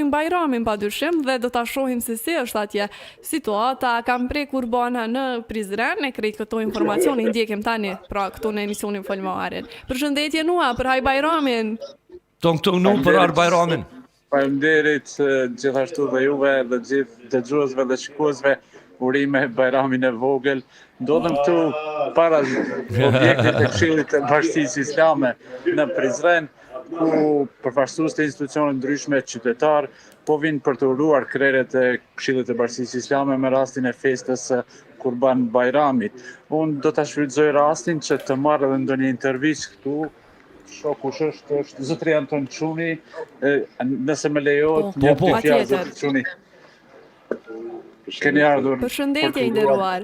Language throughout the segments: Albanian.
festojnë Bajramin padyshim dhe do ta shohim se si është atje situata. Kam prej Kurbana në Prizren, e krejt këto informacione ndjekim tani pra këtu në emisionin Folmarin. Përshëndetje Nua për Haj Bajramin. Këtu nu për Haj Bajramin. Faleminderit gjithashtu dhe juve dhe gjithë dëgjuesve dhe shikuesve. Urime Bajramin e vogël. Ndodhem këtu para objektit të Këshillit të Bashkisë Islame në Prizren, ku përfaqësues të institucione ndryshme qytetar po vinë për të uruar krerët e Këshillit të Bashkisë Islame me rastin e festës Kurban Bajramit. Unë do ta shfrytëzoj rastin që të marrë edhe ndonjë intervistë këtu. Shoh kush është zotëri Anton Çuni, nëse më lejohet, një fjalë zotëri Çuni. Keni ardhur. Përshëndetje i nderuar.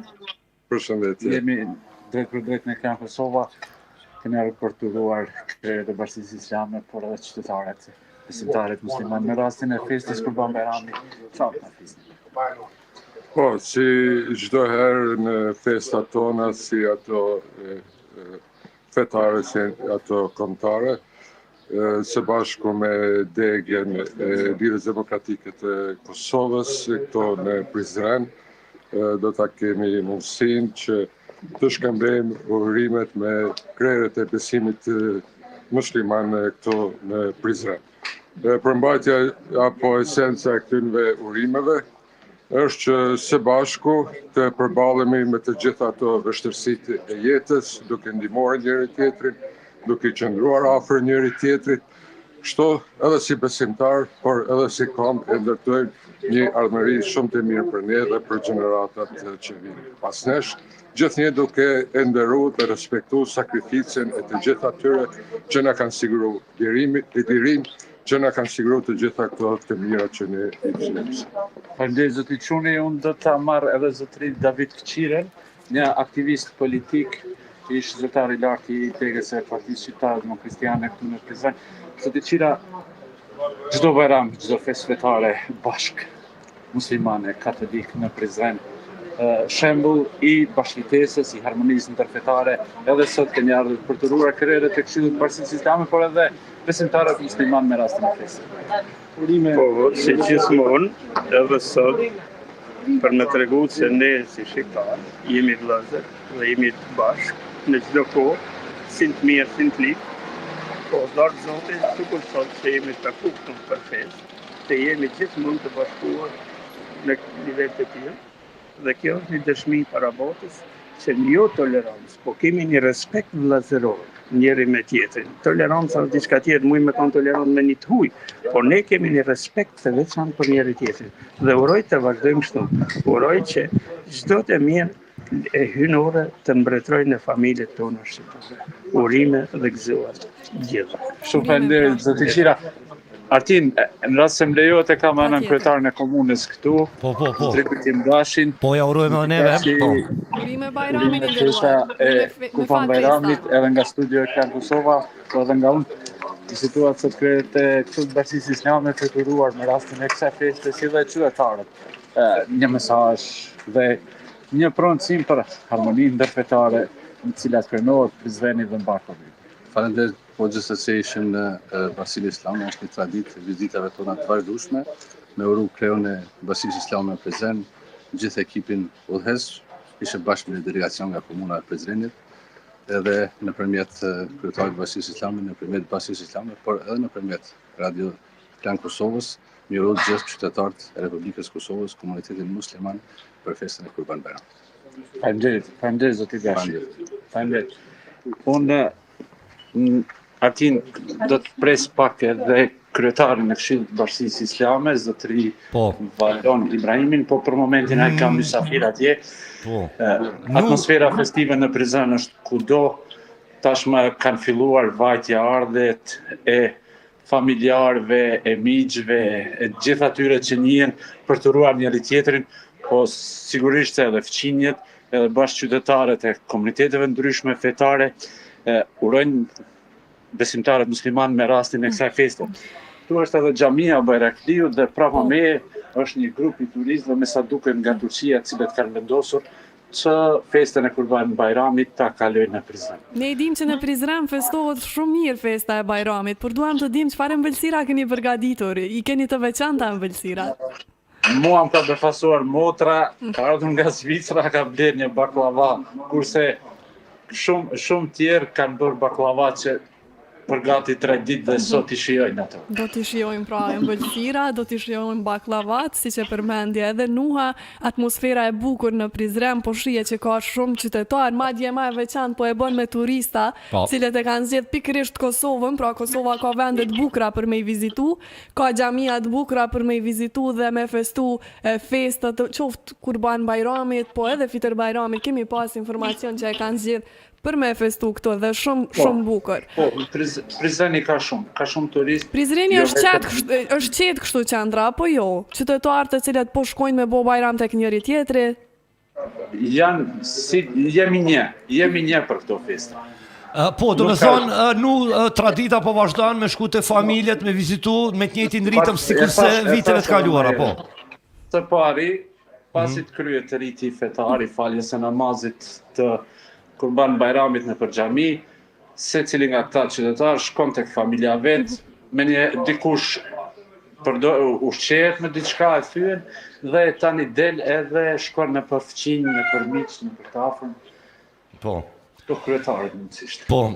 Përshëndetje. Jemi drejt për drejt në Klan Kosova. Keni ardhur për të uruar krerët e Bashkisë Islame, por edhe qytetarët, besimtarët musliman në rastin e festës Kurban Bajramit. Çfarë na flisni? Po, si çdo herë në festat tona, si ato fetare, si ato kombëtare, së bashku me degjen e Lidhjes Demokratike të Kosovës këto në Prizren, do ta kemi mundësinë që të shkëmbejmë urimet me krerët e besimit musliman këtu në Prizren. Përmbajtja apo esenca e këtyre urimeve është që së bashku të përballemi me të gjitha ato vështirësitë e jetës, duke ndihmuar njëri tjetrin, duke qëndruar afër njëri tjetrit. Kështu edhe si besimtar, por edhe si kom e ndërtojmë një ardhmëri shumë të mirë për ne dhe për gjeneratat që vinë pas nesh, gjithnjë duke e nderuar dhe respektuar sakrificën e të gjitha atyre që na kanë siguruar lirim, që na kanë siguruar të gjitha këto të mira që ne i kemi. Faleminderit zotëri Çuni, unë do ta marr edhe zotërin David Këqiren, një aktivist politik, ish zyrtar i lartë i tegës së Partisë Shqiptare Demokristane këtu në Prizren. Zotëri Çira, çdo Bajram, çdo festë fetare bashk muslimane, katolik në Prizren, shembull i bashkëtesës, i harmonisë ndërfetare, edhe sot kemi ardhur për të uruar krerët e Këshillit të Bashkisë Islame, por edhe besimtarët musliman me rastin e festës. Po, si gjithmonë, edhe sot, për me tregu se ne si shqiptar jemi vëllezër dhe jemi të bashkë në çdo kohë, si të mirë, si të ligë. Po, dorë Zotit, sikur sot që jemi të takuar për festë, të jemi gjithmonë të bashkuar në nivel të tillë. Dhe kjo është një dëshmi para botës që jo tolerancë, po kemi një respekt vëllazëror njëri me tjetrin. Toleranca është diçka tjetër, muj me kanë tolerancë me një të huj, por ne kemi një respekt të veçantë për njëri tjetrin. Dhe uroj të vazhdojmë kështu. Uroj që çdo të mirë e hynore të mbretërojnë në familjet tona shqiptare. Urime dhe gëzuar gjithë. Shumë faleminderit zotëri Çira. Artin, në rast se më lejohet e kam anën kryetaren e komunës këtu. Po. Drejtim Dashin. Po ja urojmë edhe neve. Po. Urime Bajramin i e Kurban Bajramit edhe nga studio e Klan Kosova, po edhe nga unë. Situatë sot krerët e Këshillit të Bashkisë Islame për të uruar me rastin e kësaj feste si dhe qytetarët. Një mesazh dhe një pronësim për harmoninë ndërfetare, në cilat krenohet Prizreni dhe mbarkulli. Faleminderit, po gjithsesi ishim në Bashkinë Islame, është një traditë vizitave tona të vazhdueshme me uru kreun e Bashkisë Islame në Prizren, gjithë ekipin udhëheq, ishte bashkë me delegacion nga komuna e Prizrenit, edhe nëpërmjet kryetarit të Bashkisë Islame, nëpërmjet Bashkisë Islame, por edhe nëpërmjet Radio Klan Kosovës, mi uru gjithë qytetarët e Republikës Kosovës, komunitetin musliman për festën e Kurban Bajramit. Faleminderit zoti Dashi. Faleminderit. Unë Artin do të pres pak edhe kryetarin e Këshillit të Bashkisë Islame, zotëri Valon Ibrahimin, po për momentin ai kam mysafir atje. Atmosfera festive në Prizren është kudo, tashmë kanë filluar vajtja ardhet e familjarëve, e miqve, e gjithë atyre që njihen për të uruar njëri tjetrin, po sigurisht edhe fqinjet, edhe bashkëqytetarët e komuniteteve ndryshme fetare urojnë besimtarët musliman me rastin e kësaj feste. Tu është edhe xhamia Bayrakliu dhe prapa me është një grup i turistëve me sa duket nga Turqia, të cilët kanë vendosur që festën e Kurban Bajramit ta kalojnë në Prizren. Ne dim që në Prizren festohet shumë mirë festa e Bajramit, por duam të dim çfarë ëmbëlsira keni përgatitur, i keni të veçanta ëmbëlsira. Mua më ka befasuar motra, ka ardhur nga Zvicra, ka bler një baklava, kurse shumë tjerë kanë bërë baklava që për gati 3 ditë dhe sot i shijojnë ato. Do t'i shijojmë pra ëmbëlsira, do t'i shijojmë baklavat, si që përmendje edhe Nuha, atmosfera e bukur në Prizren, po shihet që ka shumë qytetarë, madje më e veçantë po e bën me turista, cilët e kanë zgjedh pikërisht Kosovën, pra Kosova ka vende të bukura për me i vizitu, ka xhamia të bukura për me i vizitu dhe me festu festat, qoftë Kurban Bajramit, po edhe Fitër Bajramit, kemi pas informacion që e kanë zgjedh për me festu këto dhe shumë bukur. Po, Prizreni ka shumë turist. Prizreni është qetë kështu qendra, apo jo? Qytetarë të cilët po shkojnë me bo bajram tek njëri tjetri? Jemi një për këto festa. Po, do të thonë, tradita po vazhdon me shku të familjet, me vizitu, me të njëjtin ritëm sikurse viteve të kaluara, po. Të pari, pasit kryet të riti fetari, faljes e namazit të Kurban Bajramit në për xhami, se cili nga ta qytetarë shkon tek familja vetë, me një dikush ushqehet me diçka e thyen, dhe tani del edhe shkon në për fëqinj, në për miq, në për tafën. Po. Të kryetarët nësisht. Po.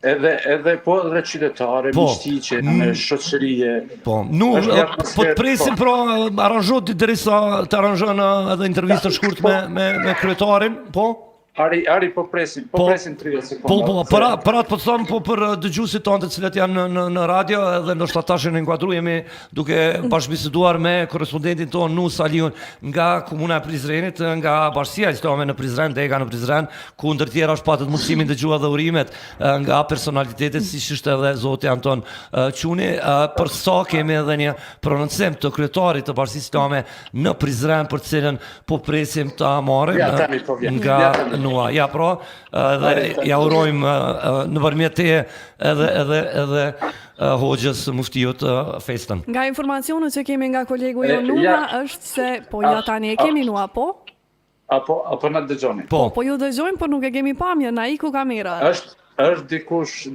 Edhe qytetarë, miqtiqe, në shoqërie. Po, po të presim pra aranjot derisa të aranjën edhe intervistë shkurt me kryetarin, po? Ari po presim 30 sekonda. Po, për atë po të thonë, po për dëgjuesit tonë të cilët janë në radio, edhe ndoshta tash në inkuadru jemi duke bashkëbiseduar me korrespondentin tonë Nuh Saliun nga komuna e Prizrenit, nga bashkia islame në Prizren, Dega në Prizren, ku ndër tjera është patët mundësimin dëgjua dhe urimet nga personalitetet si është edhe zoti Anton Quni, për sa kemi edhe një prononcim të kryetarit të bashkisë islame në Prizren, për cilën po presim ta marrim nga Nuha. Ja, pra, dhe ja urojmë në përmjet te edhe hoxhës muftiut festën. Nga informacionet që kemi nga kolegu jo Nuha është se, po ja tani e kemi Nuha, po? Apo na dëgjoni? Po ju dëgjojmë, por nuk e kemi pamje, na iku kamera. Është dikush